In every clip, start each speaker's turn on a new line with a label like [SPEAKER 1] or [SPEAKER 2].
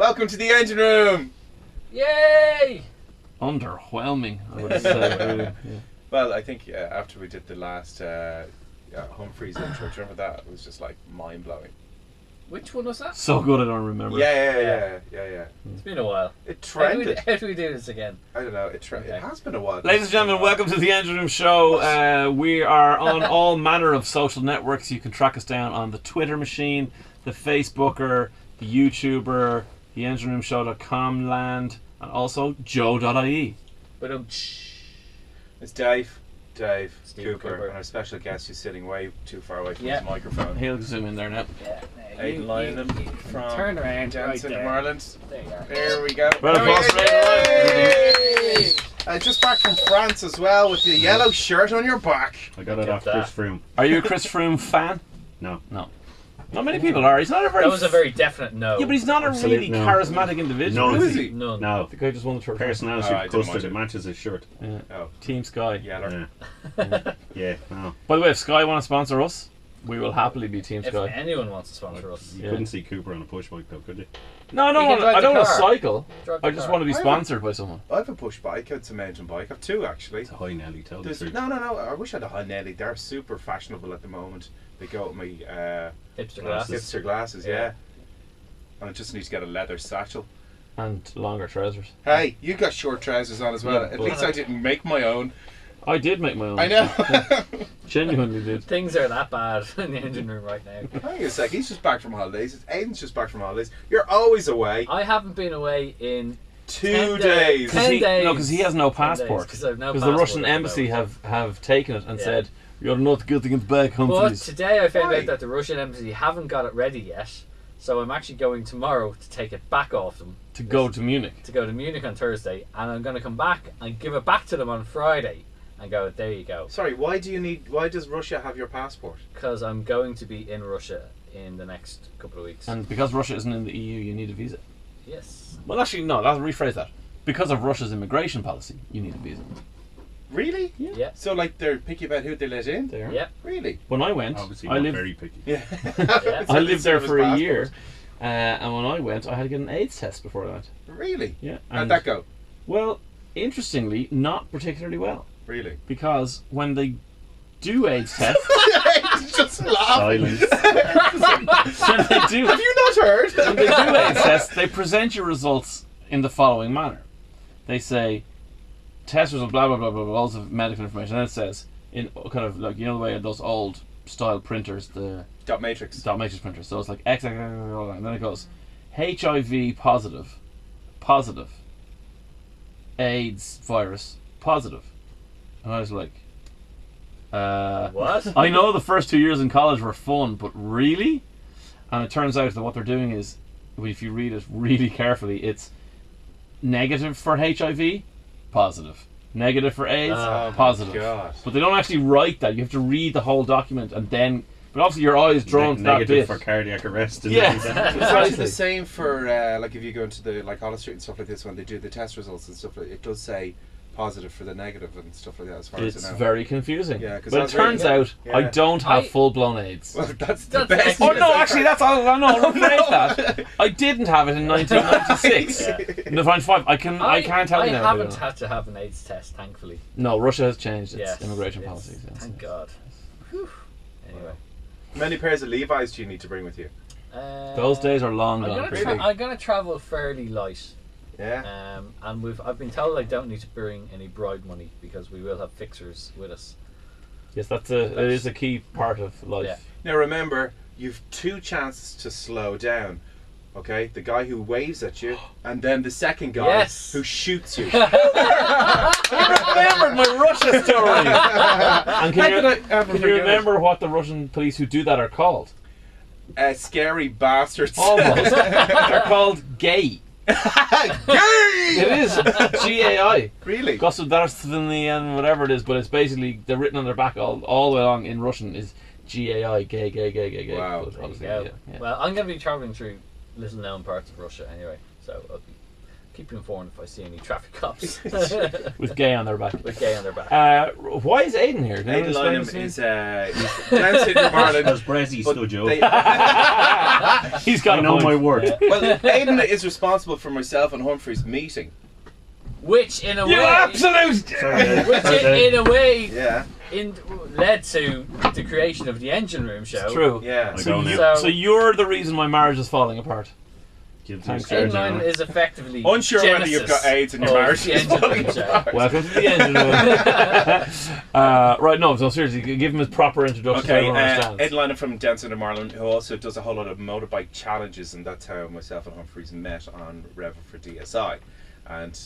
[SPEAKER 1] Welcome to the engine room.
[SPEAKER 2] Yay!
[SPEAKER 3] Underwhelming, I would say. Really. Yeah.
[SPEAKER 1] Well, I think after we did the last Humphreys intro, do you remember that? It was just like mind blowing.
[SPEAKER 2] Which one was that?
[SPEAKER 3] So good I don't remember.
[SPEAKER 1] Yeah.
[SPEAKER 2] It's been a while.
[SPEAKER 1] It trended.
[SPEAKER 2] How do we do this again?
[SPEAKER 1] I don't know. It has been a while.
[SPEAKER 3] Ladies and gentlemen, welcome to the Engine Room Show. We are on all manner of social networks. You can track us down on the Twitter machine, the Facebooker, the YouTuber, the EngineRoomShow.com land, and also Joe.ie.
[SPEAKER 2] But
[SPEAKER 1] it's Dave
[SPEAKER 2] Steve Cooper,
[SPEAKER 1] and our special guest who's sitting way too far away from his microphone.
[SPEAKER 3] He'll zoom in there now.
[SPEAKER 2] Yeah,
[SPEAKER 1] Aidan Lynam from
[SPEAKER 2] turn around
[SPEAKER 1] Jensen
[SPEAKER 2] right
[SPEAKER 1] of Ireland.
[SPEAKER 2] There you are.
[SPEAKER 1] There we go.
[SPEAKER 3] Well,
[SPEAKER 1] just back from France as well with the yellow shirt on your back.
[SPEAKER 4] I got it off Chris Froome.
[SPEAKER 3] Are you a Chris Froome fan?
[SPEAKER 4] No.
[SPEAKER 3] Not many people are. He's not a very.
[SPEAKER 2] That was a very definite no.
[SPEAKER 3] Yeah, but he's not a really charismatic individual.
[SPEAKER 4] No,
[SPEAKER 1] Who is he?
[SPEAKER 2] None.
[SPEAKER 4] No.
[SPEAKER 3] The guy just won the Tour.
[SPEAKER 4] Personality
[SPEAKER 1] I didn't
[SPEAKER 4] custard,
[SPEAKER 1] watch
[SPEAKER 4] it matches his shirt.
[SPEAKER 3] Yeah.
[SPEAKER 1] Oh,
[SPEAKER 3] Team Sky.
[SPEAKER 1] yeller.
[SPEAKER 4] Yeah, no.
[SPEAKER 3] By the way, if Sky want to sponsor us, we will happily be Team
[SPEAKER 2] If
[SPEAKER 3] Sky.
[SPEAKER 2] anyone wants to sponsor us,
[SPEAKER 4] You couldn't see Cooper on a push bike though, could you?
[SPEAKER 3] No,
[SPEAKER 2] You can drive
[SPEAKER 3] I don't
[SPEAKER 2] the
[SPEAKER 3] want to
[SPEAKER 2] car.
[SPEAKER 3] cycle.
[SPEAKER 2] Drive the
[SPEAKER 3] I just
[SPEAKER 2] car.
[SPEAKER 3] want to be
[SPEAKER 1] I
[SPEAKER 3] sponsored by someone.
[SPEAKER 1] I have a push bike. It's a mountain bike. I have two actually.
[SPEAKER 4] It's a high Nelly, tell the truth.
[SPEAKER 1] No. I wish I had a high Nelly. They're super fashionable at the moment. They go with my
[SPEAKER 2] hipster
[SPEAKER 4] Glasses.
[SPEAKER 2] glasses.
[SPEAKER 1] hipster glasses, yeah. And I just need to get a leather satchel.
[SPEAKER 3] And longer trousers.
[SPEAKER 1] Hey, you got short trousers on as well.
[SPEAKER 3] Yeah,
[SPEAKER 1] At
[SPEAKER 3] but-
[SPEAKER 1] least I didn't make my own.
[SPEAKER 3] I did make my own.
[SPEAKER 1] I know.
[SPEAKER 3] Genuinely did.
[SPEAKER 2] Things are that bad in the engine room right now.
[SPEAKER 1] Hang on a sec. He's just back from holidays. Aidan's just back from holidays. You're always away.
[SPEAKER 2] I haven't been away in
[SPEAKER 1] 2
[SPEAKER 2] 10
[SPEAKER 1] days.
[SPEAKER 2] 10 days.
[SPEAKER 3] No, because he has no
[SPEAKER 2] 10 days,
[SPEAKER 3] passport.
[SPEAKER 2] 'cause I have no
[SPEAKER 3] the
[SPEAKER 2] passport
[SPEAKER 3] Russian
[SPEAKER 2] at the
[SPEAKER 3] embassy
[SPEAKER 2] moment.
[SPEAKER 3] have taken it and
[SPEAKER 2] Yeah.
[SPEAKER 3] said, you're not getting it back,
[SPEAKER 2] But
[SPEAKER 3] Humphreys.
[SPEAKER 2] today I found
[SPEAKER 1] Why?
[SPEAKER 2] out that the Russian embassy haven't got it ready yet, so I'm actually going tomorrow to take it back off them.
[SPEAKER 3] To go to Munich.
[SPEAKER 2] To go to Munich on Thursday, and I'm going to come back and give it back to them on Friday and go, there you go.
[SPEAKER 1] Sorry, why does Russia have your passport?
[SPEAKER 2] Because I'm going to be in Russia in the next couple of weeks.
[SPEAKER 3] And because Russia isn't in the EU, you need a visa.
[SPEAKER 2] Yes.
[SPEAKER 3] Well, actually, no, I'll rephrase that. Because of Russia's immigration policy, you need a visa.
[SPEAKER 1] Really?
[SPEAKER 2] Yeah.
[SPEAKER 1] So like they're picky about who they let in?
[SPEAKER 3] There.
[SPEAKER 2] Yep.
[SPEAKER 1] Really?
[SPEAKER 3] When I went,
[SPEAKER 4] Obviously
[SPEAKER 3] I
[SPEAKER 4] not
[SPEAKER 3] lived,
[SPEAKER 4] very picky.
[SPEAKER 1] Yeah.
[SPEAKER 2] Yeah.
[SPEAKER 3] I lived there for a year. And when I went, I had to get an AIDS test before I went.
[SPEAKER 1] Really?
[SPEAKER 3] Yeah.
[SPEAKER 1] How'd
[SPEAKER 3] And,
[SPEAKER 1] that go?
[SPEAKER 3] well, interestingly, not particularly well.
[SPEAKER 1] Really?
[SPEAKER 3] Because when they do AIDS tests,
[SPEAKER 1] Just laughing.
[SPEAKER 4] Silence.
[SPEAKER 3] when they do
[SPEAKER 1] Have you not heard?
[SPEAKER 3] when they do AIDS tests, they present your results in the following manner. They say, test result, blah, blah, blah, blah, blah, lots of medical information. And it says, in kind of like, you know the way those old style printers, the
[SPEAKER 1] Dot matrix.
[SPEAKER 3] dot matrix printers. So it's like X, and then it goes, HIV positive, AIDS virus, positive. And I was like,
[SPEAKER 2] What?
[SPEAKER 3] I know the first 2 years in college were fun, but really? And it turns out that what they're doing is, if you read it really carefully, it's negative for HIV, positive. Negative for AIDS,
[SPEAKER 1] Oh my
[SPEAKER 3] positive.
[SPEAKER 1] God.
[SPEAKER 3] But they don't actually write that. You have to read the whole document and then... But obviously your eye is drawn to that
[SPEAKER 4] Negative
[SPEAKER 3] bit.
[SPEAKER 4] for cardiac arrest. And
[SPEAKER 3] Yeah.
[SPEAKER 1] It's actually the
[SPEAKER 3] Precisely.
[SPEAKER 1] same for like if you go into the like Hollis Street and stuff like this when they do the test results and stuff like it does say positive for the negative and stuff like that as far
[SPEAKER 3] It's
[SPEAKER 1] as I know.
[SPEAKER 3] very confusing.
[SPEAKER 1] Yeah, 'cause
[SPEAKER 3] but it
[SPEAKER 1] that's really-
[SPEAKER 3] turns out
[SPEAKER 1] yeah.
[SPEAKER 3] I don't have
[SPEAKER 2] I-
[SPEAKER 3] full-blown AIDS.
[SPEAKER 1] Well, that's the
[SPEAKER 2] That's
[SPEAKER 1] best.
[SPEAKER 3] Oh
[SPEAKER 2] excellent.
[SPEAKER 3] no, actually that's all I know. Rephrase that. I didn't have it in 1996.
[SPEAKER 2] Yeah.
[SPEAKER 3] In the 95, I can't tell
[SPEAKER 2] I
[SPEAKER 3] you now.
[SPEAKER 2] haven't had to have an AIDS test, thankfully.
[SPEAKER 3] No, Russia has changed its
[SPEAKER 2] Yes,
[SPEAKER 3] immigration
[SPEAKER 2] it's-
[SPEAKER 3] policies. Yes.
[SPEAKER 2] Thank God. Whew. Anyway.
[SPEAKER 1] How many pairs of Levi's do you need to bring with you?
[SPEAKER 3] Those days are long
[SPEAKER 2] I'm
[SPEAKER 3] gone.
[SPEAKER 2] gonna,
[SPEAKER 1] Really?
[SPEAKER 2] I'm gonna travel fairly light,
[SPEAKER 1] Yeah.
[SPEAKER 2] and I've been told I don't need to bring any bride money because we will have fixers with us.
[SPEAKER 3] Yes, it is a key part of life.
[SPEAKER 2] Yeah.
[SPEAKER 1] Now remember, you've 2 chances to slow down. Okay, the guy who waves at you, and then the second guy
[SPEAKER 2] Yes.
[SPEAKER 1] who shoots you.
[SPEAKER 3] I remembered my Russia story. And
[SPEAKER 1] How could I ever
[SPEAKER 3] can you
[SPEAKER 1] forget
[SPEAKER 3] remember what the Russian police who do that are called?
[SPEAKER 1] Scary bastards.
[SPEAKER 3] Almost. They're called gay. It is GAI.
[SPEAKER 1] Really?
[SPEAKER 3] Gosударственный and whatever it is, but it's basically they're written on their back all the way along in Russian is GAI, gay.
[SPEAKER 1] Wow.
[SPEAKER 3] But
[SPEAKER 2] There you
[SPEAKER 3] obviously,
[SPEAKER 2] go.
[SPEAKER 3] yeah.
[SPEAKER 2] Well, I'm going to be travelling through little known parts of Russia anyway, so I'll be keep you informed if I see any traffic cops
[SPEAKER 3] With gay on their back.
[SPEAKER 2] with gay on their back.
[SPEAKER 3] Why is Aidan here? Can
[SPEAKER 1] Aidan
[SPEAKER 3] anyone explain
[SPEAKER 1] Lynam
[SPEAKER 3] this to me?
[SPEAKER 1] is Down syndrome Ireland.
[SPEAKER 4] Because Brezzy
[SPEAKER 1] but
[SPEAKER 4] stood you
[SPEAKER 1] they-
[SPEAKER 4] up.
[SPEAKER 3] He's got
[SPEAKER 4] I
[SPEAKER 3] a
[SPEAKER 4] know
[SPEAKER 3] point.
[SPEAKER 4] my word.
[SPEAKER 1] Well, Aidan is responsible for myself and Humphreys meeting.
[SPEAKER 2] Which in a
[SPEAKER 3] You
[SPEAKER 2] way,
[SPEAKER 3] absolute.
[SPEAKER 2] which in a way,
[SPEAKER 1] Yeah.
[SPEAKER 2] led to the creation of the Engine Room show.
[SPEAKER 3] True.
[SPEAKER 1] Yeah.
[SPEAKER 4] I
[SPEAKER 3] So,
[SPEAKER 4] don't
[SPEAKER 3] you,
[SPEAKER 4] know.
[SPEAKER 3] so you're the reason my marriage is falling apart.
[SPEAKER 4] Give
[SPEAKER 3] Thanks,
[SPEAKER 4] them
[SPEAKER 2] Aidan
[SPEAKER 4] surgery on
[SPEAKER 2] Lynam
[SPEAKER 4] it.
[SPEAKER 2] is effectively
[SPEAKER 1] Unsure whether you've
[SPEAKER 2] Genesis
[SPEAKER 1] got AIDS in your
[SPEAKER 2] of
[SPEAKER 1] marriage.
[SPEAKER 2] the Engine Room show.
[SPEAKER 3] Welcome to the Engine Room. Right, no, so seriously, give him his proper introduction. So
[SPEAKER 1] Okay,
[SPEAKER 3] everyone understands.
[SPEAKER 1] Aidan Lynam from Down syndrome Ireland, who also does a whole lot of motorbike challenges, and that's how myself and Humphreys met on Rev for DSI. And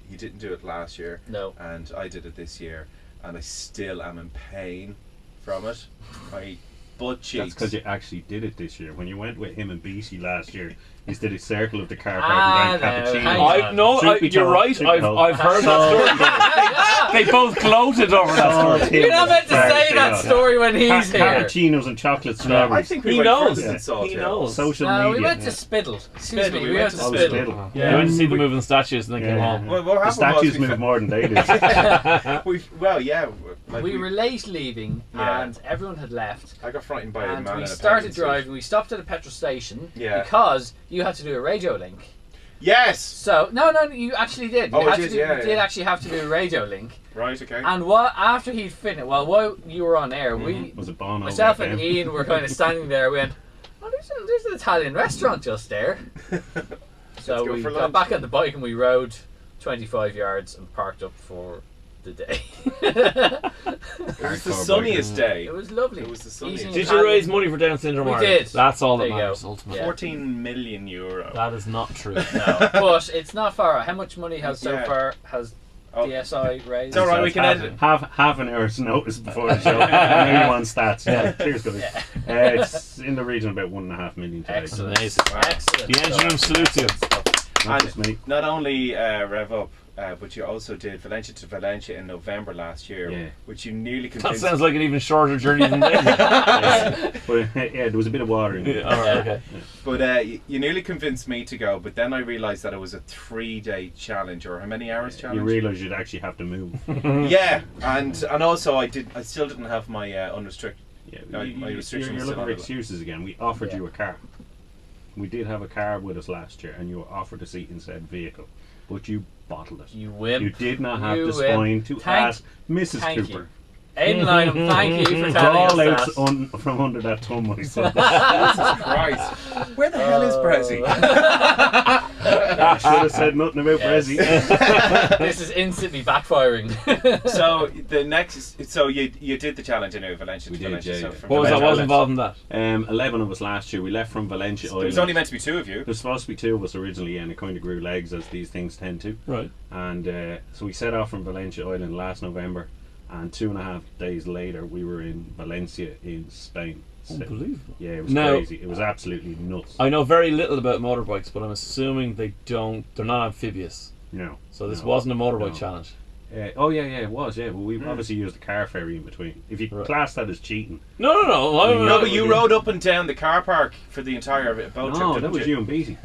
[SPEAKER 1] he didn't do it last year,
[SPEAKER 2] No.
[SPEAKER 1] and I did it this year, and I still am in pain from it. My butt
[SPEAKER 4] That's
[SPEAKER 1] cheeks.
[SPEAKER 4] because you actually did it this year. When you went with him and BC last year, you did a circle of the car park
[SPEAKER 2] Ah,
[SPEAKER 4] and drank
[SPEAKER 2] no,
[SPEAKER 4] cappuccino.
[SPEAKER 2] hang on.
[SPEAKER 3] No,
[SPEAKER 4] Truth be
[SPEAKER 3] you're
[SPEAKER 4] told,
[SPEAKER 3] right.
[SPEAKER 4] truth be
[SPEAKER 3] I've
[SPEAKER 4] told.
[SPEAKER 3] heard that story. They both gloated over that story.
[SPEAKER 2] You're not meant to say that story when he's here.
[SPEAKER 4] Cappuccinos and chocolate
[SPEAKER 1] I
[SPEAKER 4] strawberries.
[SPEAKER 1] think we
[SPEAKER 3] He
[SPEAKER 1] went
[SPEAKER 3] knows.
[SPEAKER 1] further than Salt
[SPEAKER 3] He
[SPEAKER 1] Hill.
[SPEAKER 3] knows.
[SPEAKER 4] Social
[SPEAKER 2] No,
[SPEAKER 4] media.
[SPEAKER 2] we went to Spiddle. Excuse
[SPEAKER 1] Spiddle,
[SPEAKER 2] me,
[SPEAKER 1] we
[SPEAKER 2] we
[SPEAKER 1] went
[SPEAKER 2] went
[SPEAKER 1] to
[SPEAKER 2] to
[SPEAKER 1] Spiddle.
[SPEAKER 2] Spiddle.
[SPEAKER 3] Yeah. You went to see the moving statues and then came
[SPEAKER 4] Yeah.
[SPEAKER 3] home.
[SPEAKER 1] Well, what
[SPEAKER 4] The
[SPEAKER 1] happened
[SPEAKER 4] statues
[SPEAKER 1] was we
[SPEAKER 4] move more than they did.
[SPEAKER 1] like
[SPEAKER 2] We were late leaving
[SPEAKER 1] Yeah.
[SPEAKER 2] and everyone had left.
[SPEAKER 1] I got frightened by a
[SPEAKER 2] And
[SPEAKER 1] man
[SPEAKER 2] we
[SPEAKER 1] in a
[SPEAKER 2] started
[SPEAKER 1] penguin suit.
[SPEAKER 2] driving. We stopped at a petrol station
[SPEAKER 1] Yeah.
[SPEAKER 2] because you had to do a radio link.
[SPEAKER 1] Yes.
[SPEAKER 2] So no, you actually did. You
[SPEAKER 1] Oh, I
[SPEAKER 2] had
[SPEAKER 1] did,
[SPEAKER 2] to do,
[SPEAKER 1] yeah,
[SPEAKER 2] you did
[SPEAKER 1] yeah.
[SPEAKER 2] actually have to do a radio link.
[SPEAKER 1] Right. Okay.
[SPEAKER 2] And what after he'd finished, well, while you were on air,
[SPEAKER 4] Was it Bono?
[SPEAKER 2] myself
[SPEAKER 4] back
[SPEAKER 2] and
[SPEAKER 4] then?
[SPEAKER 2] Ian were kind of standing there. We went, "Oh, there's an Italian restaurant just there." So
[SPEAKER 1] Let's go
[SPEAKER 2] we
[SPEAKER 1] for
[SPEAKER 2] got
[SPEAKER 1] lunch.
[SPEAKER 2] back on the bike and we rode 25 yards and parked up for the day.
[SPEAKER 1] It was the
[SPEAKER 4] Hardcore
[SPEAKER 1] sunniest day.
[SPEAKER 2] It was lovely.
[SPEAKER 1] It was the sunniest.
[SPEAKER 2] Eating
[SPEAKER 3] Did
[SPEAKER 2] Italian-
[SPEAKER 3] you raise money for Down syndrome?
[SPEAKER 2] We
[SPEAKER 3] Ireland?
[SPEAKER 2] did.
[SPEAKER 3] That's all that
[SPEAKER 2] There you go.
[SPEAKER 3] matters, ultimately.
[SPEAKER 2] Yeah.
[SPEAKER 1] 14 million euro.
[SPEAKER 3] That is not true.
[SPEAKER 2] No, but it's not far out. How much money has so
[SPEAKER 1] Yeah.
[SPEAKER 2] far has
[SPEAKER 1] Oh.
[SPEAKER 2] DSI raised?
[SPEAKER 1] It's all right, we can
[SPEAKER 4] Have-
[SPEAKER 1] edit.
[SPEAKER 4] Half an hour's notice before the show. Maybe on stats. Yeah. Cheers, guys. It's in the region of about 1.5 million today.
[SPEAKER 2] Excellent.
[SPEAKER 3] Amazing.
[SPEAKER 2] Excellent.
[SPEAKER 3] The Engine Room salutes you.
[SPEAKER 4] Not
[SPEAKER 1] And
[SPEAKER 4] just me.
[SPEAKER 1] not only Rev Up, but you also did Valencia to Valencia in November last year,
[SPEAKER 4] Yeah.
[SPEAKER 1] which you nearly
[SPEAKER 3] That
[SPEAKER 1] convinced.
[SPEAKER 3] sounds like an even shorter journey than this.
[SPEAKER 4] But yeah, there was a bit of water in it.
[SPEAKER 3] All right, okay.
[SPEAKER 1] But you nearly convinced me to go, but then I realised that it was a 3-day challenge, or how many hours
[SPEAKER 4] You
[SPEAKER 1] challenge?
[SPEAKER 4] realise you'd actually have to move.
[SPEAKER 1] Yeah, and also I still didn't have my unrestricted.
[SPEAKER 4] Yeah,
[SPEAKER 1] No, my restrictions
[SPEAKER 4] you're
[SPEAKER 1] still
[SPEAKER 4] looking for
[SPEAKER 1] on it.
[SPEAKER 4] excuses again. We offered
[SPEAKER 2] Yeah.
[SPEAKER 4] you a car. We did have a car with us last year, and you were offered a seat in said vehicle, but you bottled it.
[SPEAKER 2] You wimp.
[SPEAKER 4] You did not have
[SPEAKER 2] You
[SPEAKER 4] the spine to
[SPEAKER 2] Thank-
[SPEAKER 4] ask Mrs.
[SPEAKER 2] thank
[SPEAKER 4] Cooper.
[SPEAKER 2] you. Aidan Lynam, thank you for telling
[SPEAKER 4] Crawl out
[SPEAKER 2] us that.
[SPEAKER 4] from under that tongue, my son.
[SPEAKER 1] Christ, where the hell is Brezzy?
[SPEAKER 4] I should have said nothing about
[SPEAKER 2] Yes.
[SPEAKER 4] Brezzy.
[SPEAKER 2] This is instantly backfiring.
[SPEAKER 1] So the next, so you did the challenge in Valencia
[SPEAKER 4] We
[SPEAKER 1] to
[SPEAKER 4] did,
[SPEAKER 1] Valencia.
[SPEAKER 4] yeah,
[SPEAKER 1] So
[SPEAKER 4] yeah.
[SPEAKER 1] from
[SPEAKER 3] What was that?
[SPEAKER 1] Valencia-
[SPEAKER 3] What was involved in that?
[SPEAKER 4] 11 of us last year. We left from Valencia
[SPEAKER 1] There was
[SPEAKER 4] Island.
[SPEAKER 1] only meant to be 2 of you.
[SPEAKER 4] There's supposed to be 2 of us originally, and it kind of grew legs as these things tend to.
[SPEAKER 3] Right.
[SPEAKER 4] And so we set off from Valencia Island last November, and 2.5 days later we were in Valencia in Spain. So-
[SPEAKER 3] Unbelievable.
[SPEAKER 4] yeah, it was
[SPEAKER 3] Now-
[SPEAKER 4] crazy. It was absolutely nuts.
[SPEAKER 3] I know very little about motorbikes, but I'm assuming they're not amphibious.
[SPEAKER 4] No.
[SPEAKER 3] So this
[SPEAKER 4] No.
[SPEAKER 3] wasn't a motorbike
[SPEAKER 4] No.
[SPEAKER 3] challenge.
[SPEAKER 4] Oh yeah, it was. Yeah, well, we obviously used the car ferry in between. If you
[SPEAKER 3] Right.
[SPEAKER 4] class that as cheating,
[SPEAKER 3] No. I'm
[SPEAKER 4] No,
[SPEAKER 1] No,
[SPEAKER 3] not-
[SPEAKER 1] but you rode up and down the car park for the entire boat trip.
[SPEAKER 4] no,
[SPEAKER 1] didn't
[SPEAKER 4] that was you and Beatty.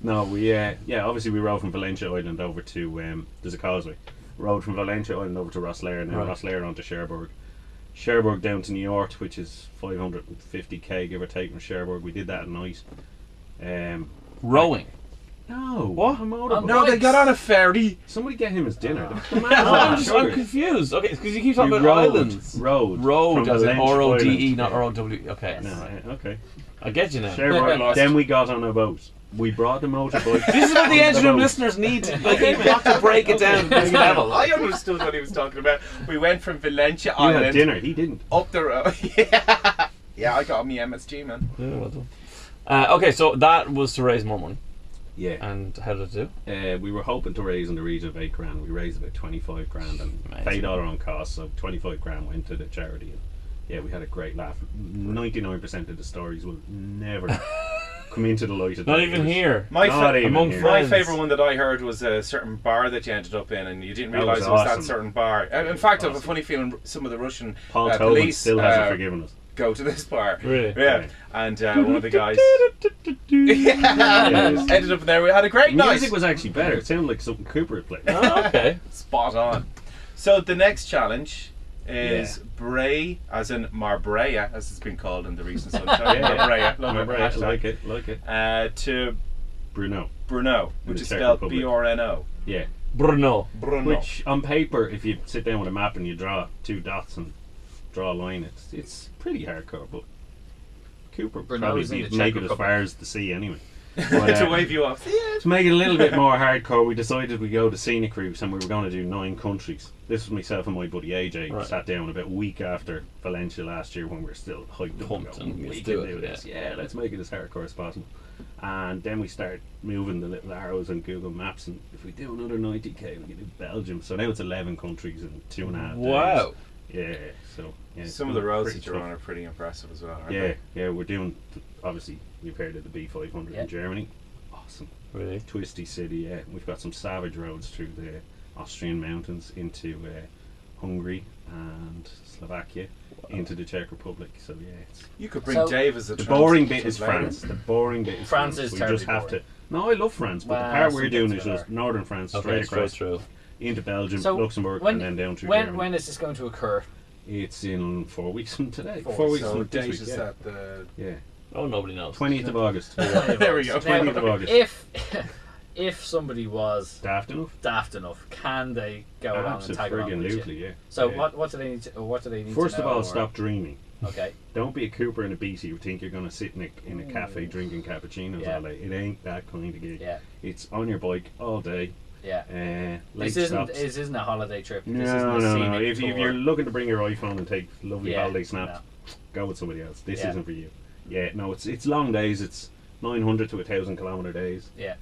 [SPEAKER 4] No, we obviously we rode from Valencia Island over to there's a causeway. Rode from Valencia Island over to Rosslare, and then
[SPEAKER 3] Right.
[SPEAKER 4] Rosslare onto Cherbourg. Cherbourg down to New York, which is 550k give or take from Cherbourg. We did that at night.
[SPEAKER 3] Rowing.
[SPEAKER 4] No,
[SPEAKER 3] What?
[SPEAKER 4] a motorbike.
[SPEAKER 2] No, they got on
[SPEAKER 1] a ferry.
[SPEAKER 4] Somebody get him his dinner. The man's
[SPEAKER 3] No,
[SPEAKER 4] on
[SPEAKER 3] I'm
[SPEAKER 4] sugar.
[SPEAKER 3] confused. Okay, because you keep talking
[SPEAKER 4] We
[SPEAKER 3] about islands.
[SPEAKER 4] Road
[SPEAKER 3] Road,
[SPEAKER 4] from
[SPEAKER 3] as in
[SPEAKER 4] Valencia
[SPEAKER 3] R-O-D-E,
[SPEAKER 4] Island.
[SPEAKER 3] not
[SPEAKER 4] Yeah.
[SPEAKER 3] R-O-W. Okay.
[SPEAKER 4] No, okay.
[SPEAKER 3] I get you now.
[SPEAKER 4] Cherbourg.
[SPEAKER 1] Lost.
[SPEAKER 4] Then we got on a boat. We brought the motorbike.
[SPEAKER 3] This is what the
[SPEAKER 4] on
[SPEAKER 3] Engine Room
[SPEAKER 4] boat.
[SPEAKER 3] listeners need. Like, they've got to break it down to this level.
[SPEAKER 1] I understood what he was talking about. We went from Valencia
[SPEAKER 4] You had
[SPEAKER 1] Island
[SPEAKER 4] dinner. He didn't.
[SPEAKER 1] up the road. Yeah. Yeah, I got me MSG, man.
[SPEAKER 3] Yeah, well done. Okay, so that was to raise more money.
[SPEAKER 4] Yeah.
[SPEAKER 3] And how did it do?
[SPEAKER 4] We were hoping to raise in the region of 8 grand. We raised about 25 grand and
[SPEAKER 3] Amazing.
[SPEAKER 4] paid all our own costs. So 25 grand went to the charity. And yeah, we had a great laugh. 99% of the stories will never come into the light.
[SPEAKER 3] Not even here.
[SPEAKER 1] My,
[SPEAKER 4] Not
[SPEAKER 1] fa-
[SPEAKER 4] even
[SPEAKER 3] among
[SPEAKER 4] here.
[SPEAKER 1] my
[SPEAKER 3] friends.
[SPEAKER 1] favourite one that I heard was a certain bar that you ended up in, and you didn't
[SPEAKER 4] That
[SPEAKER 1] realise
[SPEAKER 4] was
[SPEAKER 1] it was
[SPEAKER 4] awesome.
[SPEAKER 1] that certain bar. In fact, I have a
[SPEAKER 4] Awesome.
[SPEAKER 1] funny feeling some of the Russian
[SPEAKER 4] Paul Tobin
[SPEAKER 1] police
[SPEAKER 4] still hasn't forgiven us.
[SPEAKER 1] go to this bar.
[SPEAKER 3] Really?
[SPEAKER 1] Yeah. And one of the guys ended up there. We had a great
[SPEAKER 4] The
[SPEAKER 1] night.
[SPEAKER 4] music was actually better. It sounded like something Cooper had played.
[SPEAKER 3] Oh, okay.
[SPEAKER 1] Spot on. So the next challenge is Bray, as in Marbella, as it's been called in the recent sunshine. Marbella, love it.
[SPEAKER 4] Right,
[SPEAKER 1] Hashtag.
[SPEAKER 4] like it.
[SPEAKER 1] To
[SPEAKER 4] Brno.
[SPEAKER 1] Brno,
[SPEAKER 4] In
[SPEAKER 1] which
[SPEAKER 4] the
[SPEAKER 1] is
[SPEAKER 4] Czech
[SPEAKER 1] spelled
[SPEAKER 4] Republic.
[SPEAKER 1] Brno.
[SPEAKER 4] Yeah.
[SPEAKER 3] Brno.
[SPEAKER 1] Brno.
[SPEAKER 4] Which on paper, if you sit down with a map and you draw 2 dots and draw a line, it's pretty hardcore. But Cooper would
[SPEAKER 2] Brno
[SPEAKER 4] probably
[SPEAKER 2] is in the
[SPEAKER 4] make
[SPEAKER 2] Czech
[SPEAKER 4] it as
[SPEAKER 2] Republic.
[SPEAKER 4] far as the sea anyway. But,
[SPEAKER 1] To wave you off.
[SPEAKER 4] to make it a little bit more hardcore, we decided we'd go to scenic routes and we were going to do 9 countries. This was myself and my buddy AJ.
[SPEAKER 3] Right.
[SPEAKER 4] Sat down about a week after Valencia last year when we were still hyped up.
[SPEAKER 3] Pumped
[SPEAKER 4] and
[SPEAKER 3] and
[SPEAKER 4] going,
[SPEAKER 3] let's
[SPEAKER 4] we
[SPEAKER 3] do
[SPEAKER 4] can
[SPEAKER 3] it,
[SPEAKER 4] do this. Yeah, let's make it as hardcore as possible. And then we start moving the little arrows on Google Maps, and if we do another 90k, we can do Belgium. So now it's 11 countries in 2.5 days.
[SPEAKER 3] Wow.
[SPEAKER 4] Yeah, so yeah, it's
[SPEAKER 1] Some of the
[SPEAKER 4] been
[SPEAKER 1] roads
[SPEAKER 4] pretty
[SPEAKER 1] that you're
[SPEAKER 4] tough.
[SPEAKER 1] on are pretty impressive as well, aren't
[SPEAKER 4] Yeah,
[SPEAKER 1] they?
[SPEAKER 4] yeah, we're doing. Obviously, you've heard of the B500
[SPEAKER 2] Yeah.
[SPEAKER 4] in Germany. Awesome,
[SPEAKER 3] Really?
[SPEAKER 4] twisty city. Yeah, we've got some savage roads through the Austrian mountains into Hungary and Slovakia, into the Czech Republic. So yeah, it's,
[SPEAKER 1] You could bring
[SPEAKER 2] So,
[SPEAKER 1] Dave as a
[SPEAKER 4] the boring bit is
[SPEAKER 1] translator.
[SPEAKER 4] France. The boring bit is
[SPEAKER 2] France
[SPEAKER 4] France.
[SPEAKER 2] is
[SPEAKER 4] We
[SPEAKER 2] terribly
[SPEAKER 4] just have
[SPEAKER 2] boring.
[SPEAKER 4] to. No, I love France, but
[SPEAKER 2] Well,
[SPEAKER 4] the part
[SPEAKER 2] some
[SPEAKER 4] we're doing
[SPEAKER 2] bits
[SPEAKER 4] is
[SPEAKER 2] are.
[SPEAKER 4] just northern France,
[SPEAKER 3] Okay,
[SPEAKER 4] straight across
[SPEAKER 3] through.
[SPEAKER 4] into Belgium,
[SPEAKER 2] So
[SPEAKER 4] Luxembourg,
[SPEAKER 2] when-
[SPEAKER 4] and then down through
[SPEAKER 2] When
[SPEAKER 4] Germany.
[SPEAKER 2] when is this going to occur?
[SPEAKER 4] It's in 4 weeks from today.
[SPEAKER 2] 4
[SPEAKER 4] 4 weeks
[SPEAKER 1] So
[SPEAKER 4] from
[SPEAKER 1] what date
[SPEAKER 4] this week.
[SPEAKER 1] is
[SPEAKER 4] Yeah.
[SPEAKER 1] that? The
[SPEAKER 4] Yeah,
[SPEAKER 3] Oh, nobody knows.
[SPEAKER 4] 20th of August.
[SPEAKER 1] There we go.
[SPEAKER 4] 20th of August.
[SPEAKER 2] If somebody was
[SPEAKER 4] Daft enough?
[SPEAKER 2] daft enough, can they go along and tag along with you?
[SPEAKER 4] Absolutely, yeah.
[SPEAKER 2] So
[SPEAKER 4] Yeah.
[SPEAKER 2] what do they need to, what do they need
[SPEAKER 4] First
[SPEAKER 2] to
[SPEAKER 4] of
[SPEAKER 2] know,
[SPEAKER 4] all,
[SPEAKER 2] or-
[SPEAKER 4] stop dreaming.
[SPEAKER 2] Okay.
[SPEAKER 4] Don't be a Cooper and a Beatty who think you're going to sit in a cafe drinking cappuccinos
[SPEAKER 2] Yeah.
[SPEAKER 4] all day. It ain't that kind of gig.
[SPEAKER 2] Yeah.
[SPEAKER 4] It's on your bike all day.
[SPEAKER 2] Yeah.
[SPEAKER 4] Late
[SPEAKER 2] This isn't
[SPEAKER 4] stops.
[SPEAKER 2] this isn't a holiday trip.
[SPEAKER 4] No,
[SPEAKER 2] This isn't a
[SPEAKER 4] no,
[SPEAKER 2] scenic
[SPEAKER 4] no. If
[SPEAKER 2] tour.
[SPEAKER 4] you're looking to bring your iPhone and take lovely
[SPEAKER 2] Yeah,
[SPEAKER 4] holiday snaps,
[SPEAKER 2] no.
[SPEAKER 4] go with somebody else. This
[SPEAKER 2] Yeah.
[SPEAKER 4] isn't for you. Yeah, no, it's long days. It's 900 to 1,000 kilometre days.
[SPEAKER 2] Yeah.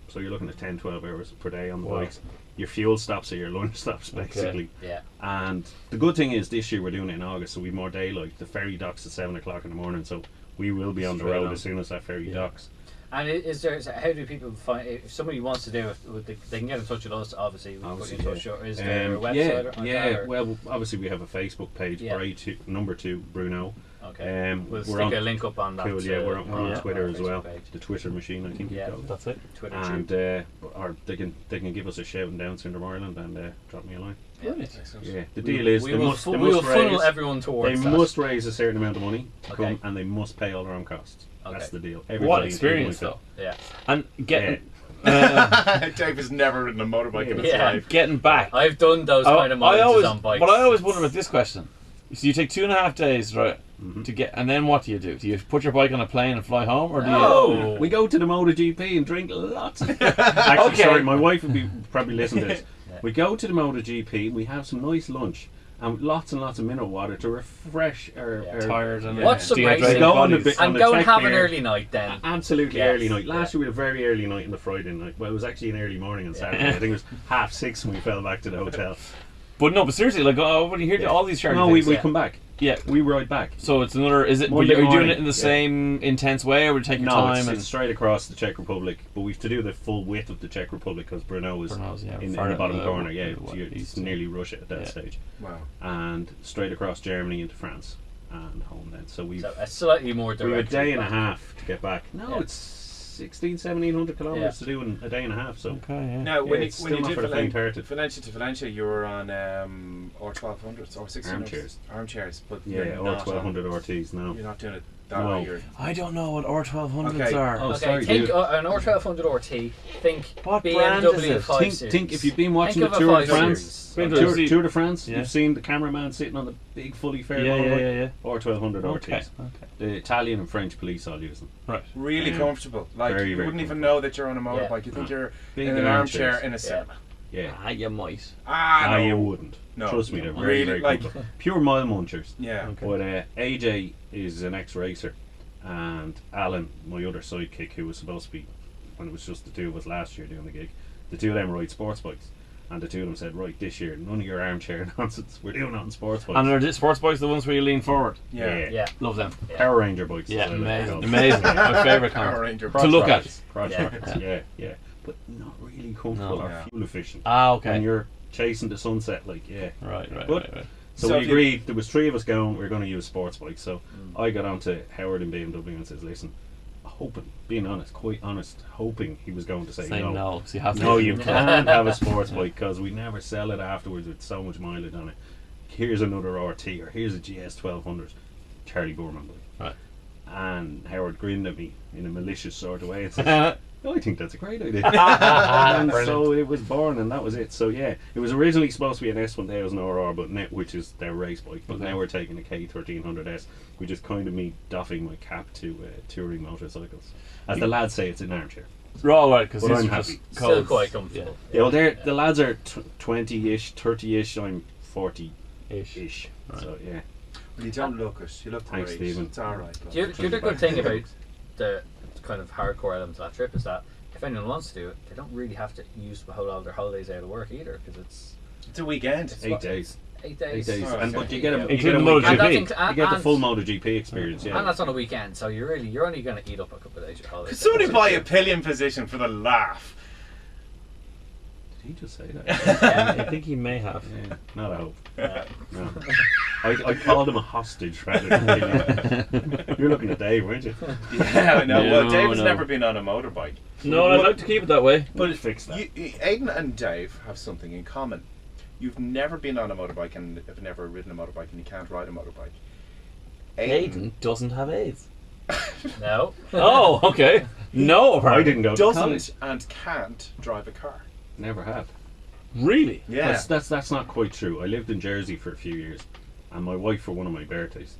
[SPEAKER 4] So you're looking at 10, 12 hours per day on the
[SPEAKER 3] Wow.
[SPEAKER 4] bikes. Your fuel stops are your lunch stops,
[SPEAKER 3] Okay.
[SPEAKER 4] basically.
[SPEAKER 2] Yeah.
[SPEAKER 4] And the good thing is this year we're doing it in August, so we've more daylight. The ferry docks at 7 o'clock in the morning, so we will be on the
[SPEAKER 3] Straight
[SPEAKER 4] road
[SPEAKER 3] on.
[SPEAKER 4] as soon as that ferry
[SPEAKER 3] Yeah.
[SPEAKER 4] docks.
[SPEAKER 2] And is there? How do people find? If somebody wants to do it, they can get in touch with us. Obviously, we put you in touch. Or is there a website? on
[SPEAKER 4] yeah.
[SPEAKER 2] that, or-
[SPEAKER 4] Well, obviously we have a Facebook page,
[SPEAKER 2] Yeah.
[SPEAKER 4] Bray number 2 Brno.
[SPEAKER 2] Okay.
[SPEAKER 4] we're
[SPEAKER 2] We'll stick
[SPEAKER 4] on,
[SPEAKER 2] a link up on that.
[SPEAKER 4] cool, yeah, we're on
[SPEAKER 2] yeah,
[SPEAKER 4] Twitter
[SPEAKER 2] our
[SPEAKER 4] as well.
[SPEAKER 2] Facebook page.
[SPEAKER 4] The Twitter machine, I think
[SPEAKER 2] Yeah.
[SPEAKER 4] you call it.
[SPEAKER 3] That's it.
[SPEAKER 2] Twitter.
[SPEAKER 4] And
[SPEAKER 2] too.
[SPEAKER 4] or they can give us a shout in Down Syndrome Ireland and drop me a line.
[SPEAKER 2] Yeah.
[SPEAKER 1] Excellent.
[SPEAKER 4] Yeah, the deal is
[SPEAKER 2] we
[SPEAKER 4] they
[SPEAKER 2] will,
[SPEAKER 4] must,
[SPEAKER 2] fu-
[SPEAKER 4] they
[SPEAKER 2] we will
[SPEAKER 4] must
[SPEAKER 2] funnel
[SPEAKER 4] raise,
[SPEAKER 2] everyone
[SPEAKER 4] they
[SPEAKER 2] towards that.
[SPEAKER 4] must raise a certain amount of money to
[SPEAKER 2] Okay.
[SPEAKER 4] come, and they must pay all their own costs.
[SPEAKER 2] Okay.
[SPEAKER 4] That's the deal.
[SPEAKER 3] What
[SPEAKER 4] Everybody
[SPEAKER 3] experience,
[SPEAKER 4] including
[SPEAKER 3] though.
[SPEAKER 2] Yeah.
[SPEAKER 3] And getting
[SPEAKER 1] Dave has never ridden a motorbike in his
[SPEAKER 2] Yeah.
[SPEAKER 1] life.
[SPEAKER 3] getting back.
[SPEAKER 2] I've done those kind of mileages on bikes.
[SPEAKER 3] But I always wonder about this question. So you take 2.5 days, right,
[SPEAKER 4] Mhm.
[SPEAKER 3] to get, and then what do you do? Do you put your bike on a plane and fly home, or do you?
[SPEAKER 2] No.
[SPEAKER 4] We go to the MotoGP and drink lots of Actually,
[SPEAKER 3] Okay.
[SPEAKER 4] sorry, my wife would be probably listening to this.
[SPEAKER 2] Yeah.
[SPEAKER 4] We go to the MotoGP, we have some nice lunch, and lots of mineral water to refresh our
[SPEAKER 2] Yeah.
[SPEAKER 3] Tired and
[SPEAKER 2] Watch some
[SPEAKER 3] dehydrated
[SPEAKER 2] racing.
[SPEAKER 4] We go on the
[SPEAKER 3] bodies.
[SPEAKER 4] bit-
[SPEAKER 2] and
[SPEAKER 4] the
[SPEAKER 2] go and
[SPEAKER 4] check
[SPEAKER 2] have an
[SPEAKER 4] beer.
[SPEAKER 2] early night then.
[SPEAKER 4] Absolutely
[SPEAKER 2] Yes,
[SPEAKER 4] early night. Last
[SPEAKER 2] yeah.
[SPEAKER 4] year we had a very early night on the Friday night. Well, it was actually an early morning on Saturday. I think it was 6:30 when we fell back to the hotel.
[SPEAKER 3] But no, but seriously, like, when you hear
[SPEAKER 4] Yeah.
[SPEAKER 3] all these charity
[SPEAKER 4] No,
[SPEAKER 3] things,
[SPEAKER 4] we
[SPEAKER 2] yeah.
[SPEAKER 4] come back.
[SPEAKER 3] yeah.
[SPEAKER 4] We ride back.
[SPEAKER 3] So it's another. Is it? But
[SPEAKER 4] Monday
[SPEAKER 3] are you doing
[SPEAKER 4] morning,
[SPEAKER 3] it in the
[SPEAKER 4] yeah.
[SPEAKER 3] same intense way, or would you take your
[SPEAKER 4] No,
[SPEAKER 3] time?
[SPEAKER 4] it's
[SPEAKER 3] and
[SPEAKER 4] straight across the Czech Republic, but we have to do the full width of the Czech Republic because Brno is
[SPEAKER 3] Brno's, yeah,
[SPEAKER 4] in
[SPEAKER 3] far
[SPEAKER 4] the
[SPEAKER 3] out
[SPEAKER 4] bottom
[SPEAKER 3] the-
[SPEAKER 4] corner. Yeah,
[SPEAKER 3] the
[SPEAKER 4] it's
[SPEAKER 3] east.
[SPEAKER 4] nearly Russia at that
[SPEAKER 3] Yeah.
[SPEAKER 4] stage,
[SPEAKER 1] Wow.
[SPEAKER 4] and straight across Germany into France and home then. So we've
[SPEAKER 2] So a slightly more
[SPEAKER 4] we
[SPEAKER 2] direct.
[SPEAKER 4] have a day and a
[SPEAKER 2] route.
[SPEAKER 4] half to get back. No,
[SPEAKER 2] Yeah.
[SPEAKER 4] it's 1,1700 kilometers
[SPEAKER 2] Yeah.
[SPEAKER 4] to do in a day and a half. So
[SPEAKER 3] Okay, yeah.
[SPEAKER 1] Now, when
[SPEAKER 4] Yeah,
[SPEAKER 1] you
[SPEAKER 4] it's
[SPEAKER 1] when
[SPEAKER 4] still
[SPEAKER 1] you
[SPEAKER 4] not
[SPEAKER 1] did
[SPEAKER 4] for the faint-hearted.
[SPEAKER 1] Valencia to Valencia, you were on R1200s or 1600s.
[SPEAKER 4] Armchairs.
[SPEAKER 1] Armchairs, but
[SPEAKER 4] yeah,
[SPEAKER 1] you're
[SPEAKER 4] or
[SPEAKER 1] not
[SPEAKER 4] 1200
[SPEAKER 1] on-
[SPEAKER 4] RTs now.
[SPEAKER 1] You're not doing it that
[SPEAKER 4] No.
[SPEAKER 1] way. You're
[SPEAKER 3] I don't know what R1200s
[SPEAKER 1] Okay.
[SPEAKER 3] are.
[SPEAKER 4] Oh,
[SPEAKER 2] Okay,
[SPEAKER 4] sorry,
[SPEAKER 2] think
[SPEAKER 4] dude.
[SPEAKER 2] an R1200 RT. Think
[SPEAKER 3] What brand is
[SPEAKER 2] BMW
[SPEAKER 3] it?
[SPEAKER 2] 5
[SPEAKER 4] Think,
[SPEAKER 2] Series.
[SPEAKER 4] think if you've been watching
[SPEAKER 2] Think
[SPEAKER 4] the
[SPEAKER 2] of a
[SPEAKER 4] Tour
[SPEAKER 2] 5
[SPEAKER 4] de France,
[SPEAKER 2] Series.
[SPEAKER 3] Been to
[SPEAKER 4] Tour,
[SPEAKER 3] see-
[SPEAKER 4] Tour de France,
[SPEAKER 3] Yeah.
[SPEAKER 4] you've seen the cameraman sitting on the big fully fair
[SPEAKER 3] Yeah,
[SPEAKER 4] motorbike,
[SPEAKER 3] yeah, yeah.
[SPEAKER 4] or 1200
[SPEAKER 3] Okay,
[SPEAKER 4] RTs.
[SPEAKER 3] okay.
[SPEAKER 4] The Italian and French police all use them.
[SPEAKER 3] Right.
[SPEAKER 1] really
[SPEAKER 4] Yeah.
[SPEAKER 1] comfortable. Like
[SPEAKER 4] Very,
[SPEAKER 1] you
[SPEAKER 4] very
[SPEAKER 1] wouldn't even know that you're on a motorbike. You think
[SPEAKER 4] No.
[SPEAKER 1] you're
[SPEAKER 4] Big
[SPEAKER 1] in an armchair
[SPEAKER 4] armchairs.
[SPEAKER 1] in a cinema.
[SPEAKER 4] Yeah.
[SPEAKER 3] Ah, you might.
[SPEAKER 1] Ah, no.
[SPEAKER 4] you wouldn't.
[SPEAKER 1] No.
[SPEAKER 4] Trust me, they're very,
[SPEAKER 1] Really,
[SPEAKER 4] very
[SPEAKER 1] like-
[SPEAKER 4] comfortable. Pure mile munchers.
[SPEAKER 1] Yeah.
[SPEAKER 3] Okay.
[SPEAKER 4] But AJ is an ex-racer, and Alan, my other sidekick, who was supposed to be, when it was just the two of us last year doing the gig, the two of them ride sports bikes. And the two of them said, right, this year, none of your armchair nonsense. We're doing it on sports bikes.
[SPEAKER 3] And are the sports bikes the ones where you lean forward?
[SPEAKER 1] Yeah.
[SPEAKER 2] Yeah.
[SPEAKER 3] Love them.
[SPEAKER 4] Power Ranger bikes.
[SPEAKER 3] Yeah,
[SPEAKER 4] as I like to
[SPEAKER 3] amazing.
[SPEAKER 4] call them.
[SPEAKER 3] Amazing. My favourite
[SPEAKER 1] Power
[SPEAKER 3] kind.
[SPEAKER 1] Ranger.
[SPEAKER 3] To look at.
[SPEAKER 4] Crotch
[SPEAKER 2] Yeah.
[SPEAKER 4] rockets, yeah. But not really comfortable
[SPEAKER 3] No.
[SPEAKER 4] or
[SPEAKER 1] Yeah.
[SPEAKER 4] fuel efficient.
[SPEAKER 3] Ah,
[SPEAKER 4] When
[SPEAKER 3] okay.
[SPEAKER 4] you're chasing the sunset, like, yeah.
[SPEAKER 3] Right, right,
[SPEAKER 4] But
[SPEAKER 3] right, right.
[SPEAKER 4] So we agreed, there was 3 of us going, we were going to use sports bikes. So I got on to Howard in BMW and says, listen, being honest, quite honest, hoping he was going to say no.
[SPEAKER 3] So you have to
[SPEAKER 4] No, you can't have a sports bike because we never sell it afterwards with so much mileage on it. Here's another RT or here's a GS 1200, Charlie Boorman bike.
[SPEAKER 3] Right.
[SPEAKER 4] And Howard grinned at me in a malicious sort of way and says, I think that's a great idea. And so it was born, and that was it. So yeah, it was originally supposed to be an S1000 RR, but which is their race bike. But now we're taking a K1300S, which is kind of me doffing my cap to touring motorcycles. As the lads say, it's an armchair.
[SPEAKER 3] Right, because
[SPEAKER 4] I'm
[SPEAKER 3] just
[SPEAKER 4] happy.
[SPEAKER 2] Still quite comfortable.
[SPEAKER 4] Yeah, well, the lads are 20-ish, 30-ish. I'm 40-ish.
[SPEAKER 3] Right.
[SPEAKER 4] So yeah.
[SPEAKER 1] Well, you don't look it. You look
[SPEAKER 4] Thanks,
[SPEAKER 1] great.
[SPEAKER 4] Stephen.
[SPEAKER 1] It's all right.
[SPEAKER 2] Do you the good thing about the kind of hardcore element of that trip is that if anyone wants to do it, they don't really have to use a whole lot of their holidays out of work either, because
[SPEAKER 1] It's a weekend.
[SPEAKER 4] It's 8 days.
[SPEAKER 2] 8 days.
[SPEAKER 4] 8 days.
[SPEAKER 1] Oh,
[SPEAKER 4] And
[SPEAKER 1] okay.
[SPEAKER 4] but you get a
[SPEAKER 3] Including
[SPEAKER 4] weekend.
[SPEAKER 3] MotoGP.
[SPEAKER 4] You get the full MotoGP experience, yeah.
[SPEAKER 2] And that's on a weekend, so you're only going to eat up a couple of days of your holidays.
[SPEAKER 1] Could somebody buy a pillion position for the laugh?
[SPEAKER 4] Did he just say that?
[SPEAKER 3] I think he may have.
[SPEAKER 4] Yeah, not a hope.
[SPEAKER 2] Yeah.
[SPEAKER 4] No. I called him a hostage rather than You're looking at Dave, weren't you?
[SPEAKER 1] Yeah, I know. Well,
[SPEAKER 3] No,
[SPEAKER 1] Dave has
[SPEAKER 3] no.
[SPEAKER 1] never been on a motorbike.
[SPEAKER 3] No, I'd like to keep it that way.
[SPEAKER 4] But fix that.
[SPEAKER 1] Aidan and Dave have something in common. You've never been on a motorbike and have never ridden a motorbike, and you can't ride a motorbike.
[SPEAKER 3] Aidan doesn't have AIDS.
[SPEAKER 2] No.
[SPEAKER 3] Oh, okay. No,
[SPEAKER 4] I
[SPEAKER 3] apparently.
[SPEAKER 4] didn't go to college.
[SPEAKER 1] doesn't and can't drive a car.
[SPEAKER 4] Never had.
[SPEAKER 3] Really?
[SPEAKER 1] Yeah.
[SPEAKER 4] That's not quite true. I lived in Jersey for a few years, and my wife, for one of my birthdays,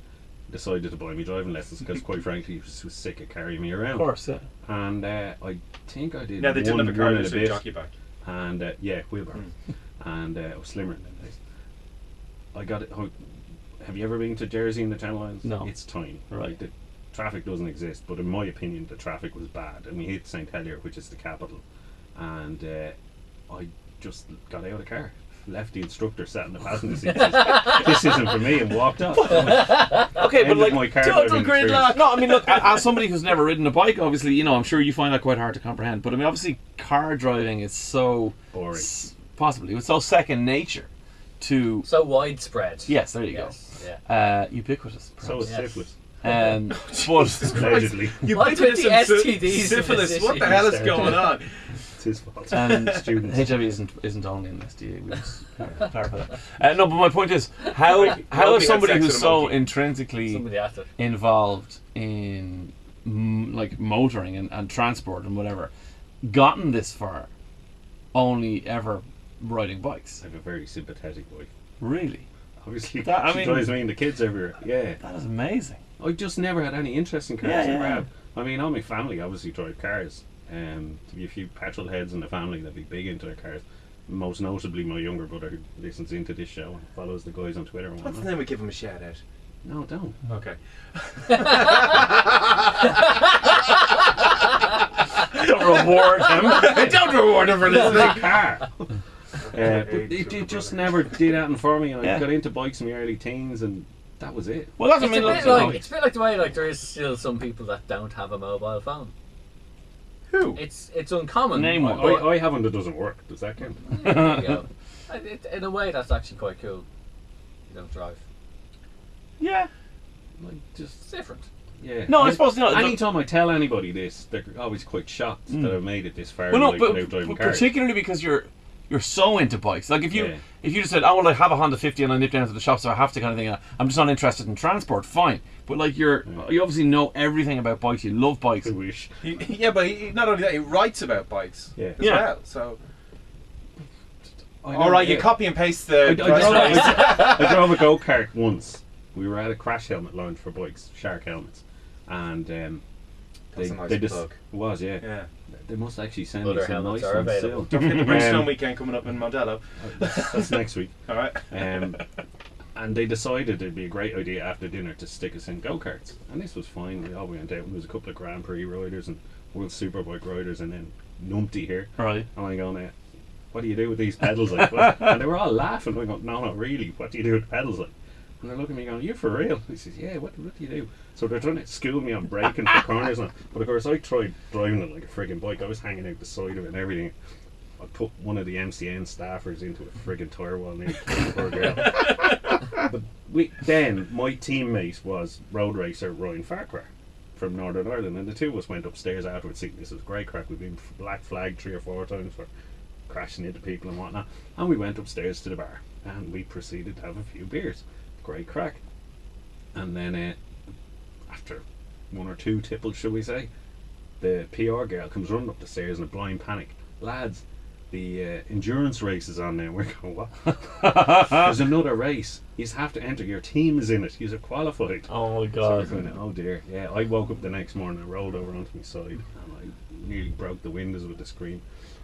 [SPEAKER 4] decided to buy me driving lessons because, quite frankly, she was sick of carrying me around.
[SPEAKER 3] Of course, yeah.
[SPEAKER 4] And I think I did.
[SPEAKER 1] Now they didn't have a car,
[SPEAKER 4] one
[SPEAKER 1] they
[SPEAKER 4] and
[SPEAKER 1] just
[SPEAKER 4] a
[SPEAKER 1] had a
[SPEAKER 4] bit.
[SPEAKER 1] jockey back.
[SPEAKER 4] And yeah, wheelbarrow. And I was slimmer in them days. I got it. Have you ever been to Jersey in the Channel Islands?
[SPEAKER 3] No.
[SPEAKER 4] It's tiny.
[SPEAKER 3] Right.
[SPEAKER 4] The traffic doesn't exist, but in my opinion, the traffic was bad. And we hit St Helier, which is the capital, and I just got out of the car, left the instructor sat in the passenger seat, says, this isn't for me, and walked off.
[SPEAKER 3] Okay, but like,
[SPEAKER 4] my car
[SPEAKER 3] total
[SPEAKER 4] driving
[SPEAKER 3] gridlock. No, I mean, look, as somebody who's never ridden a bike, obviously, you know, I'm sure you find that quite hard to comprehend. But I mean, obviously, car driving is so
[SPEAKER 4] Boring.
[SPEAKER 3] Possibly, it's so second nature to.
[SPEAKER 2] So widespread.
[SPEAKER 3] Yes, there you
[SPEAKER 2] Yes, yeah.
[SPEAKER 3] go. Ubiquitous.
[SPEAKER 4] So is
[SPEAKER 2] Yes.
[SPEAKER 4] syphilis.
[SPEAKER 3] But
[SPEAKER 4] Allegedly.
[SPEAKER 2] What's with the STDs?
[SPEAKER 1] Syphilis. What the hell is going on?
[SPEAKER 4] It's his fault.
[SPEAKER 3] Students. HIV isn't only an STD. We just clarify that. No, but my point is, how is somebody
[SPEAKER 1] sex
[SPEAKER 3] who's
[SPEAKER 1] with a
[SPEAKER 3] so
[SPEAKER 1] monkey.
[SPEAKER 3] intrinsically
[SPEAKER 2] Somebody at it.
[SPEAKER 3] involved in like motoring and transport and whatever gotten this far, only ever riding bikes?
[SPEAKER 4] I have a very sympathetic wife.
[SPEAKER 3] Really?
[SPEAKER 4] Obviously,
[SPEAKER 3] That- I
[SPEAKER 4] she
[SPEAKER 3] mean-
[SPEAKER 4] drives me and the kids everywhere. Yeah.
[SPEAKER 3] That is amazing.
[SPEAKER 4] I just never had any interest in cars.
[SPEAKER 3] Yeah,
[SPEAKER 4] Never
[SPEAKER 3] yeah.
[SPEAKER 4] have. I mean, all my family obviously drive cars. To be a few petrol heads in the family that be big into their cars. Most notably, my younger brother who listens into this show and follows the guys on Twitter and
[SPEAKER 1] What's the
[SPEAKER 4] whatnot.
[SPEAKER 1] name? We give him a shout out.
[SPEAKER 4] No, don't.
[SPEAKER 1] Okay.
[SPEAKER 3] Don't reward him.
[SPEAKER 1] Don't reward him for listening.
[SPEAKER 4] Car. But it just never did that for me. And I
[SPEAKER 3] Yeah.
[SPEAKER 4] got into bikes in my early teens, and that was it.
[SPEAKER 3] Well, that's
[SPEAKER 2] It's
[SPEAKER 3] I mean,
[SPEAKER 2] a bit
[SPEAKER 3] look,
[SPEAKER 2] like it's a bit like the way like there is still some people that don't have a mobile phone.
[SPEAKER 1] Who?
[SPEAKER 2] It's uncommon.
[SPEAKER 3] Name one.
[SPEAKER 2] but-
[SPEAKER 4] I have one that doesn't work. Does that count?
[SPEAKER 2] There you go. In a way, that's actually quite cool. You don't drive.
[SPEAKER 3] yeah.
[SPEAKER 4] Like just
[SPEAKER 2] It's different.
[SPEAKER 4] yeah.
[SPEAKER 3] No, I suppose not.
[SPEAKER 4] Anytime I tell anybody this, they're always quite shocked that I've made it this far.
[SPEAKER 3] Well, no,
[SPEAKER 4] like,
[SPEAKER 3] but
[SPEAKER 4] without driving cars.
[SPEAKER 3] particularly because you're so into bikes. Like if you
[SPEAKER 4] Yeah.
[SPEAKER 3] just said, "Oh well, I have a Honda 50 and I nip down to the shop, so I have to," kind of thing. I'm just not interested in transport. Fine, but like you obviously know everything about bikes. You love bikes.
[SPEAKER 4] I wish.
[SPEAKER 1] Yeah, but not only that, he writes about bikes
[SPEAKER 4] Yeah.
[SPEAKER 1] as
[SPEAKER 3] Yeah.
[SPEAKER 1] well. So,
[SPEAKER 4] I
[SPEAKER 1] all right,
[SPEAKER 4] yeah.
[SPEAKER 1] you copy and paste the.
[SPEAKER 4] I
[SPEAKER 1] press
[SPEAKER 4] drove,
[SPEAKER 1] release.
[SPEAKER 4] I drove a go-kart once. We were at a crash helmet lounge for bikes, shark helmets, and
[SPEAKER 1] That's a nice
[SPEAKER 4] they just
[SPEAKER 1] plug.
[SPEAKER 4] it was
[SPEAKER 1] Yeah.
[SPEAKER 4] They must actually send
[SPEAKER 2] Other
[SPEAKER 4] me some
[SPEAKER 2] helmets
[SPEAKER 4] nice
[SPEAKER 2] are
[SPEAKER 4] ones
[SPEAKER 2] available.
[SPEAKER 4] still.
[SPEAKER 1] Don't forget the Bridgestone weekend coming up in Mondello.
[SPEAKER 4] That's next week.
[SPEAKER 1] All right.
[SPEAKER 4] And they decided it'd be a great idea after dinner to stick us in go-karts, and this was fine. We all went out, and there was a couple of Grand Prix riders and World Superbike riders, and then Numpty here.
[SPEAKER 3] Right.
[SPEAKER 4] And I go, what do you do with these pedals? Like, what? And they were all laughing. I go, no, not really. What do you do with the pedals? Like, and they're looking at me going, you for real? He says, yeah. What do you do? So they're trying to school me on braking for corners, and but of course I tried driving it like a friggin' bike. I was hanging out the side of it and everything. I put one of the MCN staffers into a friggin' tire wall near the poor girl. But my teammate was road racer Ryan Farquhar from Northern Ireland, and the two of us went upstairs afterwards thinking this was great crack. We've been black flagged 3 or 4 times for crashing into people and whatnot, and we went upstairs to the bar and we proceeded to have a few beers. Great crack. And then after 1 or 2 tipples, shall we say, the PR girl comes running up the stairs in a blind panic. Lads, the endurance race is on now. We're going, what? There's another race. You have to enter. Your team is in it. You're qualified.
[SPEAKER 3] Oh my
[SPEAKER 4] So
[SPEAKER 3] god.
[SPEAKER 4] we're going, oh dear. Yeah, I woke up the next morning and rolled over onto my side and I nearly broke the windows with the scream.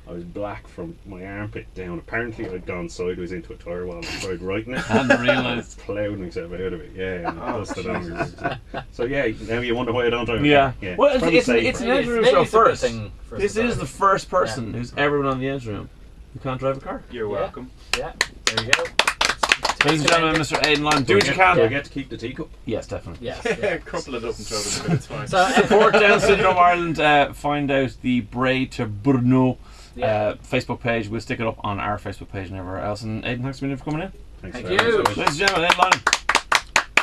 [SPEAKER 4] I was black from my armpit down. Apparently I'd gone sideways into a tyre wall and tried righting it.
[SPEAKER 3] I hadn't realised.
[SPEAKER 4] Plowed myself out of it, yeah, and busted on me. So yeah, now you wonder why I don't drive a
[SPEAKER 3] Yeah.
[SPEAKER 4] car.
[SPEAKER 3] Well, it's
[SPEAKER 4] probably
[SPEAKER 3] an
[SPEAKER 4] safer.
[SPEAKER 3] engine room
[SPEAKER 2] Maybe
[SPEAKER 3] show
[SPEAKER 2] it's a good
[SPEAKER 3] first.
[SPEAKER 2] thing for
[SPEAKER 3] This is
[SPEAKER 2] society.
[SPEAKER 3] the first person who's ever been on the engine room who can't drive a car.
[SPEAKER 1] You're
[SPEAKER 2] Yeah.
[SPEAKER 1] welcome.
[SPEAKER 2] Yeah, there you go.
[SPEAKER 3] Ladies and gentlemen, Mr. Aidan Lynam, do what you
[SPEAKER 4] Do I
[SPEAKER 3] can.
[SPEAKER 4] get to keep the teacup?
[SPEAKER 3] Yes, definitely.
[SPEAKER 2] Yes. Yeah.
[SPEAKER 1] Crumple it up and throw it in the bin, it's fine.
[SPEAKER 2] So,
[SPEAKER 3] Support Down Syndrome Ireland. Find out the Bray to Brno
[SPEAKER 2] yeah.
[SPEAKER 3] Facebook page. We'll stick it up on our Facebook page and everywhere else. And Aidan, thanks a million for coming in.
[SPEAKER 4] Thanks
[SPEAKER 2] Thank
[SPEAKER 4] very
[SPEAKER 2] you.
[SPEAKER 4] much.
[SPEAKER 3] Ladies and gentlemen, Aidan Lynam.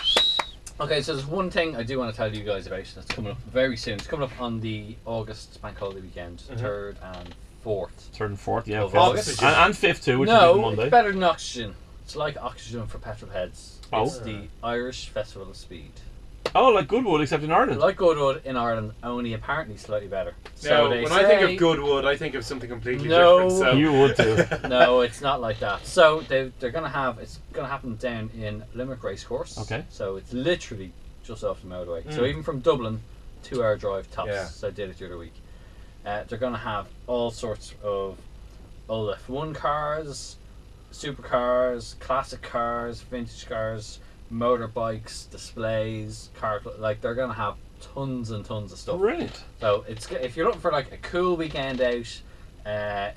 [SPEAKER 2] Okay, so there's one thing I do want to tell you guys about that's coming up very soon. It's coming up on the August bank holiday weekend, 3rd and 4th.
[SPEAKER 3] 3rd and 4th, yeah.
[SPEAKER 2] Of
[SPEAKER 3] 5th.
[SPEAKER 2] August.
[SPEAKER 3] And 5th too, which is
[SPEAKER 2] No,
[SPEAKER 3] Monday.
[SPEAKER 2] it's better than Oxygen. It's like Oxygen for petrol heads.
[SPEAKER 3] Oh.
[SPEAKER 2] It's the Irish Festival of Speed.
[SPEAKER 3] Oh, like Goodwood, except in Ireland.
[SPEAKER 2] Like Goodwood in Ireland, only apparently slightly better.
[SPEAKER 1] Now,
[SPEAKER 2] they
[SPEAKER 1] when I think
[SPEAKER 2] say-
[SPEAKER 1] of Goodwood, I think of something completely
[SPEAKER 2] No.
[SPEAKER 1] different. So.
[SPEAKER 3] You would too.
[SPEAKER 2] No, it's not like that. So they're gonna have it's gonna happen down in Limerick Racecourse.
[SPEAKER 3] Okay.
[SPEAKER 2] So it's literally just off the motorway. So even from Dublin, 2-hour drive tops.
[SPEAKER 1] Yeah.
[SPEAKER 2] So I did it the other week. They're gonna have all sorts of old F1 cars, supercars, classic cars, vintage cars, motorbikes, displays, like they're gonna have tons and tons of stuff.
[SPEAKER 3] Brilliant.
[SPEAKER 2] So it's if you're looking for like a cool weekend out,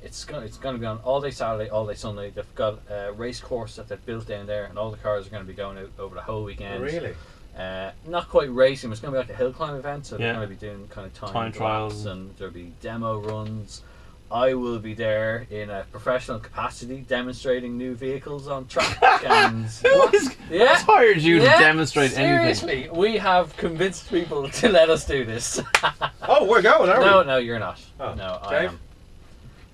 [SPEAKER 2] it's gonna be on all day Saturday, all day Sunday. They've got a race course that they've built down there, and all the cars are going to be going out over the whole weekend.
[SPEAKER 1] Really?
[SPEAKER 2] Not quite racing. It's going to be like a hill climb event, so
[SPEAKER 3] Yeah.
[SPEAKER 2] they're going to be doing kind of
[SPEAKER 3] Time
[SPEAKER 2] time
[SPEAKER 3] trials.
[SPEAKER 2] trials, and there'll be demo runs. I will be there in a professional capacity, demonstrating new vehicles on track. And
[SPEAKER 3] Who's
[SPEAKER 2] yeah,
[SPEAKER 3] hired you to
[SPEAKER 2] yeah,
[SPEAKER 3] demonstrate anything?
[SPEAKER 2] seriously, we have convinced people to let us do this.
[SPEAKER 1] Oh, we're going, are
[SPEAKER 2] No,
[SPEAKER 1] we?
[SPEAKER 2] no, you're not.
[SPEAKER 1] Oh,
[SPEAKER 2] No, I
[SPEAKER 1] Dave?
[SPEAKER 2] am.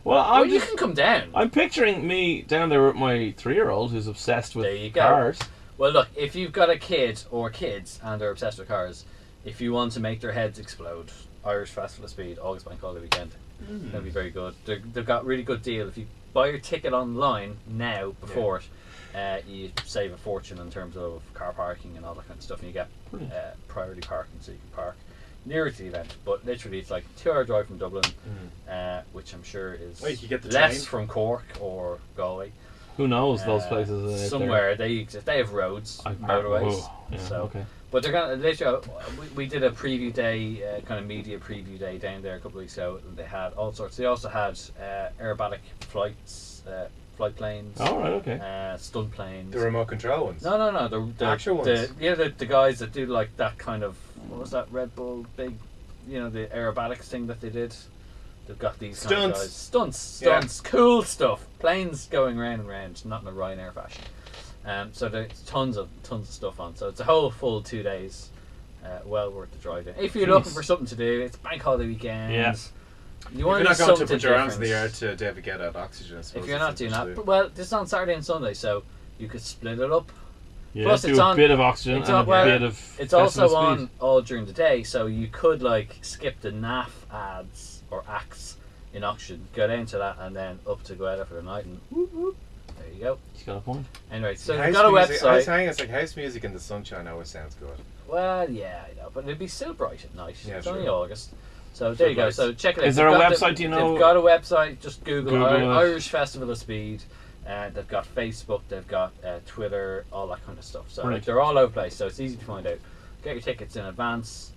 [SPEAKER 3] Well,
[SPEAKER 2] Well,
[SPEAKER 3] I'm
[SPEAKER 2] you
[SPEAKER 3] just,
[SPEAKER 2] can come down.
[SPEAKER 3] I'm picturing me down there with my 3-year-old who's obsessed with
[SPEAKER 2] There you go.
[SPEAKER 3] cars.
[SPEAKER 2] Well, look, if you've got a kid or kids and they're obsessed with cars, if you want to make their heads explode, Irish Festival of Speed, August Bank Holiday Weekend, that'll be very good. They've got a really good deal. If you buy your ticket online now, before it, you save a fortune in terms of car parking and all that kind of stuff, and you get
[SPEAKER 3] Brilliant.
[SPEAKER 2] priority parking, so you can park nearer to the event. But literally, it's like a 2-hour drive from Dublin, which I'm sure is
[SPEAKER 1] Well, you could get the
[SPEAKER 2] less
[SPEAKER 1] train.
[SPEAKER 2] from Cork or Galway.
[SPEAKER 3] Who knows those places? Are out there.
[SPEAKER 2] Somewhere they exist. They have roads, motorways.
[SPEAKER 3] Oh, yeah,
[SPEAKER 2] So,
[SPEAKER 3] okay.
[SPEAKER 2] but they're gonna literally. We did a preview day, kind of media preview day down there a couple of weeks ago, and they had all sorts. They also had aerobatic flights, flight planes,
[SPEAKER 3] All right, okay.
[SPEAKER 2] stunt planes.
[SPEAKER 1] The remote control ones.
[SPEAKER 2] No. The
[SPEAKER 1] Actual ones?
[SPEAKER 2] The guys that do like that kind of what was that Red Bull big, the aerobatics thing that they did. They've got these kind of
[SPEAKER 1] Stunts.
[SPEAKER 2] stunts, cool stuff. Planes going round and round, not in a Ryanair fashion. So there's tons of stuff on. So it's a whole full 2 days, well worth the drive in. If you're looking for something to do, it's bank holiday weekend.
[SPEAKER 3] Yeah.
[SPEAKER 2] You
[SPEAKER 1] If
[SPEAKER 2] want
[SPEAKER 1] you're not
[SPEAKER 2] to do
[SPEAKER 1] going to
[SPEAKER 2] something
[SPEAKER 1] put your arms in the air
[SPEAKER 2] different.
[SPEAKER 1] to David Guetta at Oxygen, I suppose.
[SPEAKER 2] If you're
[SPEAKER 1] that's
[SPEAKER 2] not doing
[SPEAKER 1] something
[SPEAKER 2] that,
[SPEAKER 1] to do.
[SPEAKER 2] well, this is on Saturday and Sunday, so you could split it up.
[SPEAKER 3] Yeah,
[SPEAKER 2] Plus
[SPEAKER 3] do
[SPEAKER 2] it's
[SPEAKER 3] a
[SPEAKER 2] on-
[SPEAKER 3] bit of oxygen
[SPEAKER 2] it's
[SPEAKER 3] and
[SPEAKER 2] on-
[SPEAKER 3] a
[SPEAKER 2] well,
[SPEAKER 3] bit of.
[SPEAKER 2] It's
[SPEAKER 3] Festival
[SPEAKER 2] also
[SPEAKER 3] Speed.
[SPEAKER 2] on all during the day, so you could like skip the NAF ads or acts in Oxygen, go down to that, and then up to Guetta for the night, and whoop, whoop. There you go.
[SPEAKER 3] He's got a point.
[SPEAKER 2] Anyway, so
[SPEAKER 1] House
[SPEAKER 2] they've got a
[SPEAKER 1] music, I was
[SPEAKER 2] website.
[SPEAKER 1] saying it's like house music in the sunshine always sounds good.
[SPEAKER 2] Well, yeah, I know, but it'd be still bright at night.
[SPEAKER 1] Yeah,
[SPEAKER 2] it's
[SPEAKER 1] sure.
[SPEAKER 2] only August. So there you go.
[SPEAKER 1] bright.
[SPEAKER 2] So check it out.
[SPEAKER 3] Is there
[SPEAKER 2] They've
[SPEAKER 3] a
[SPEAKER 2] got
[SPEAKER 3] website, do you know?
[SPEAKER 2] They've got a website. Just Google,
[SPEAKER 3] Google it.
[SPEAKER 2] Irish Festival of Speed. They've got Facebook. They've got Twitter. All that kind of stuff. So
[SPEAKER 3] Brilliant.
[SPEAKER 2] they're all over the place. So it's easy to find out. Get your tickets in advance.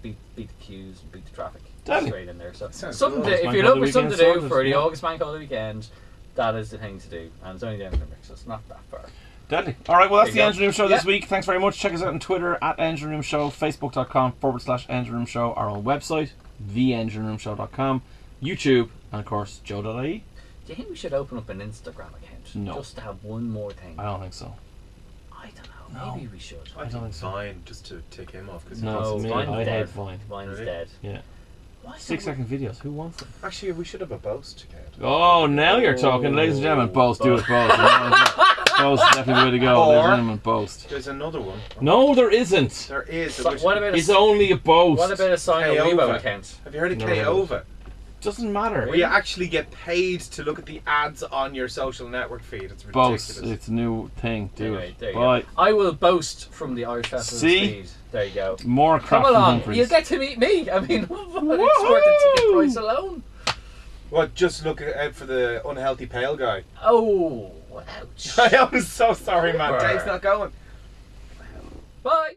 [SPEAKER 2] Beat the queues. Beat the traffic.
[SPEAKER 3] Deadly.
[SPEAKER 2] Straight in there. So
[SPEAKER 1] Sounds
[SPEAKER 2] something
[SPEAKER 1] good.
[SPEAKER 2] to, if
[SPEAKER 3] Bank
[SPEAKER 2] you're
[SPEAKER 3] holiday
[SPEAKER 2] looking for something to
[SPEAKER 3] weekend
[SPEAKER 2] do
[SPEAKER 3] sorted,
[SPEAKER 2] for the
[SPEAKER 3] yeah.
[SPEAKER 2] August Bank Holiday weekend, that is the thing to do. And it's only down in Limerick, so it's not that far.
[SPEAKER 3] Deadly. All right, well, that's the
[SPEAKER 2] There you
[SPEAKER 3] Engine
[SPEAKER 2] go.
[SPEAKER 3] Room Show this
[SPEAKER 2] Yeah.
[SPEAKER 3] week. Thanks very much. Check us out on Twitter at Engine Room Show, Facebook.com/Engine Room Show, our own website, theengineroomshow.com, YouTube, and of course, Joe.ie.
[SPEAKER 2] Do you think we should open up an Instagram account?
[SPEAKER 3] No.
[SPEAKER 2] Just to have one more thing.
[SPEAKER 3] I don't think so.
[SPEAKER 2] I I don't know. Maybe we should.
[SPEAKER 1] I
[SPEAKER 3] don't
[SPEAKER 1] think
[SPEAKER 3] think so.
[SPEAKER 1] Vine, just to take him off. Cause
[SPEAKER 3] No,
[SPEAKER 2] No,
[SPEAKER 3] it's me.
[SPEAKER 2] Vine's
[SPEAKER 3] I
[SPEAKER 2] dead.
[SPEAKER 3] hate Vine.
[SPEAKER 2] Vine's
[SPEAKER 1] Really?
[SPEAKER 2] dead.
[SPEAKER 3] Yeah.
[SPEAKER 2] Why
[SPEAKER 3] 6-second videos. Who wants them?
[SPEAKER 1] actually, we should have a boast account.
[SPEAKER 3] Oh, now you're talking, ladies and gentlemen. Boast, do it, boast. Boast is definitely the way to go, ladies and gentlemen. Boast.
[SPEAKER 1] There's another one.
[SPEAKER 3] No, there isn't.
[SPEAKER 1] There is.
[SPEAKER 2] So, what about
[SPEAKER 3] It's
[SPEAKER 2] a
[SPEAKER 3] only a boast.
[SPEAKER 2] what about a sign a
[SPEAKER 1] K-Over.
[SPEAKER 2] Weibo account?
[SPEAKER 1] Have you heard of
[SPEAKER 3] Never heard of
[SPEAKER 1] K-Over?
[SPEAKER 3] Doesn't matter.
[SPEAKER 1] Where you actually get paid to look at the ads on your social network feed. It's ridiculous.
[SPEAKER 3] Boast. It's a new thing. Do
[SPEAKER 2] Anyway,
[SPEAKER 3] it.
[SPEAKER 2] there you
[SPEAKER 3] Bye.
[SPEAKER 2] go. I will boast from the Irish Festival
[SPEAKER 3] See?
[SPEAKER 2] Speed. There you go.
[SPEAKER 3] More crap
[SPEAKER 2] Come
[SPEAKER 3] from
[SPEAKER 2] along,
[SPEAKER 3] Humphreys.
[SPEAKER 2] you get to meet me. I mean, it's worth the ticket price alone.
[SPEAKER 1] Well, just look out for the unhealthy pale guy.
[SPEAKER 2] Oh, ouch.
[SPEAKER 1] I am so sorry, man.
[SPEAKER 2] Brr.
[SPEAKER 1] Dave's not going.
[SPEAKER 2] Bye.